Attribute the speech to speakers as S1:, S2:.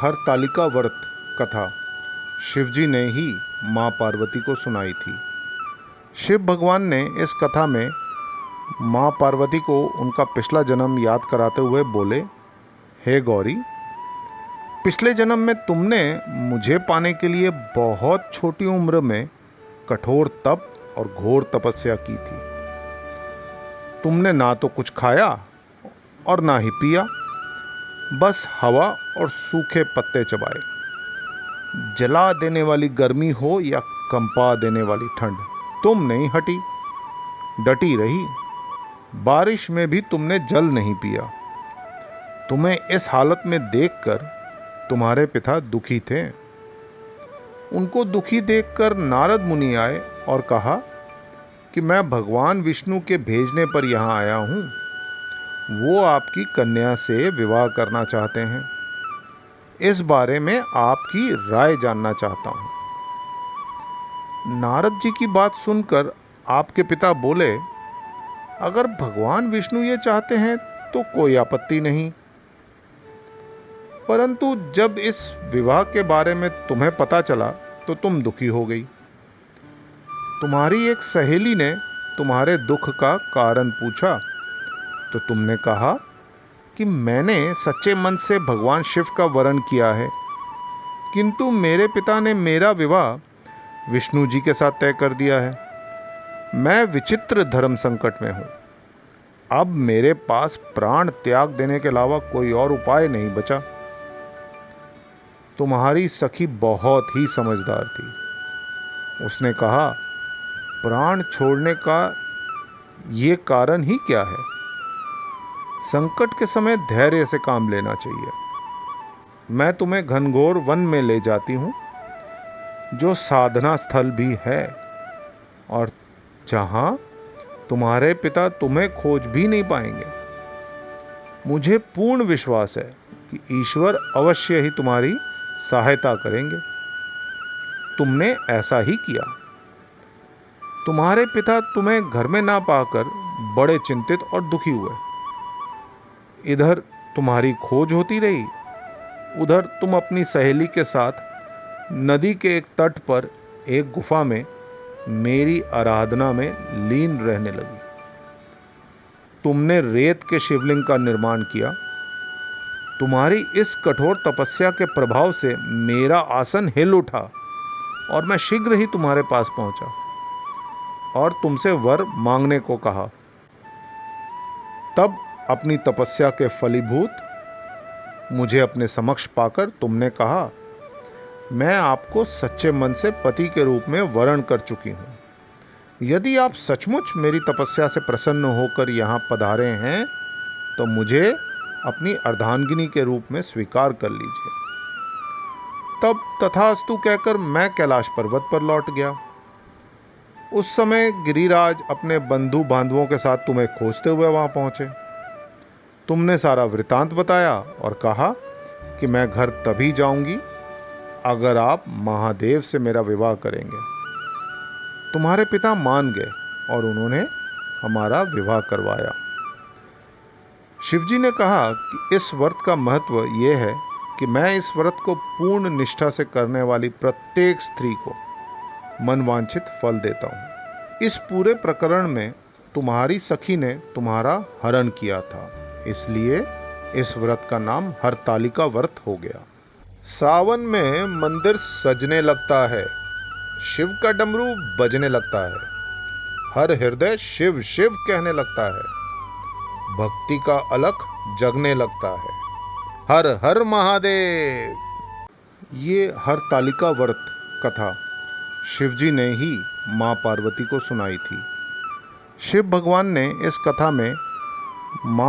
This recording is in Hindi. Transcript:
S1: हरतालिका व्रत कथा शिवजी ने ही माँ पार्वती को सुनाई थी। शिव भगवान ने इस कथा में माँ पार्वती को उनका पिछला जन्म याद कराते हुए बोले, हे गौरी, पिछले जन्म में तुमने मुझे पाने के लिए बहुत छोटी उम्र में कठोर तप और घोर तपस्या की थी। तुमने ना तो कुछ खाया और ना ही पिया, बस हवा और सूखे पत्ते चबाए। जला देने वाली गर्मी हो या कंपा देने वाली ठंड, तुम नहीं हटी, डटी रही। बारिश में भी तुमने जल नहीं पिया। तुम्हें इस हालत में देखकर तुम्हारे पिता दुखी थे। उनको दुखी देखकर नारद मुनि आए और कहा कि मैं भगवान विष्णु के भेजने पर यहाँ आया हूँ। वो आपकी कन्या से विवाह करना चाहते हैं। इस बारे में आपकी राय जानना चाहता हूँ। नारद जी की बात सुनकर आपके पिता बोले, अगर भगवान विष्णु ये चाहते हैं तो कोई आपत्ति नहीं, परंतु जब इस विवाह के बारे में तुम्हें पता चला तो तुम दुखी हो गई। तुम्हारी एक सहेली ने तुम्हारे दुख का कारण पूछा तो तुमने कहा कि मैंने सच्चे मन से भगवान शिव का वरण किया है, किंतु मेरे पिता ने मेरा विवाह विष्णु जी के साथ तय कर दिया है। मैं विचित्र धर्म संकट में हूँ। अब मेरे पास प्राण त्याग देने के अलावा कोई और उपाय नहीं बचा। तुम्हारी सखी बहुत ही समझदार थी। उसने कहा, प्राण छोड़ने का ये कारण ही क्या है? संकट के समय धैर्य से काम लेना चाहिए। मैं तुम्हें घनघोर वन में ले जाती हूँ, जो साधना स्थल भी है और जहाँ तुम्हारे पिता तुम्हें खोज भी नहीं पाएंगे। मुझे पूर्ण विश्वास है कि ईश्वर अवश्य ही तुम्हारी सहायता करेंगे। तुमने ऐसा ही किया। तुम्हारे पिता तुम्हें घर में ना पाकर बड़े चिंतित और दुखी हुए। इधर तुम्हारी खोज होती रही, उधर तुम अपनी सहेली के साथ नदी के एक तट पर एक गुफा में मेरी आराधना में लीन रहने लगी। तुमने रेत के शिवलिंग का निर्माण किया। तुम्हारी इस कठोर तपस्या के प्रभाव से मेरा आसन हिल उठा और मैं शीघ्र ही तुम्हारे पास पहुंचा और तुमसे वर मांगने को कहा। तब अपनी तपस्या के फलीभूत मुझे अपने समक्ष पाकर तुमने कहा, मैं आपको सच्चे मन से पति के रूप में वरण कर चुकी हूँ। यदि आप सचमुच मेरी तपस्या से प्रसन्न होकर यहाँ पधारे हैं तो मुझे अपनी अर्धांगिनी के रूप में स्वीकार कर लीजिए। तब तथास्तु कहकर मैं कैलाश पर्वत पर लौट गया। उस समय गिरिराज अपने बंधु बांधवों के साथ तुम्हें खोजते हुए वहां पहुंचे। तुमने सारा वृतांत बताया और कहा कि मैं घर तभी जाऊंगी अगर आप महादेव से मेरा विवाह करेंगे। तुम्हारे पिता मान गए और उन्होंने हमारा विवाह करवाया। शिवजी ने कहा कि इस व्रत का महत्व यह है कि मैं इस व्रत को पूर्ण निष्ठा से करने वाली प्रत्येक स्त्री को मनवांछित फल देता हूँ। इस पूरे प्रकरण में तुम्हारी सखी ने तुम्हारा हरण किया था, इसलिए इस व्रत का नाम हरतालिका व्रत हो गया। सावन में मंदिर सजने लगता है, शिव का डमरू बजने लगता है, हर हृदय शिव शिव कहने लगता है, भक्ति का अलख जगने लगता है। हर हर महादेव। ये हरतालिका व्रत कथा शिवजी ने ही माँ पार्वती को सुनाई थी। शिव भगवान ने इस कथा में माँ